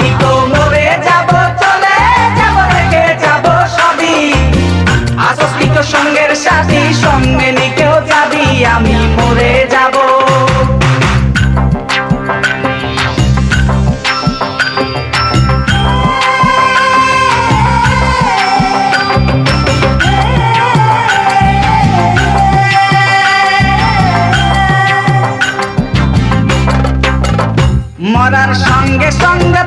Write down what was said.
আমি তো মরে যাব, চলে যাব, রেখে যাব সবই। আসস কি তো সঙ্গের সাথী, সঙ্গে নিকেও যাবি, আমি মরে যাব। মরার সঙ্গে সঙ্গে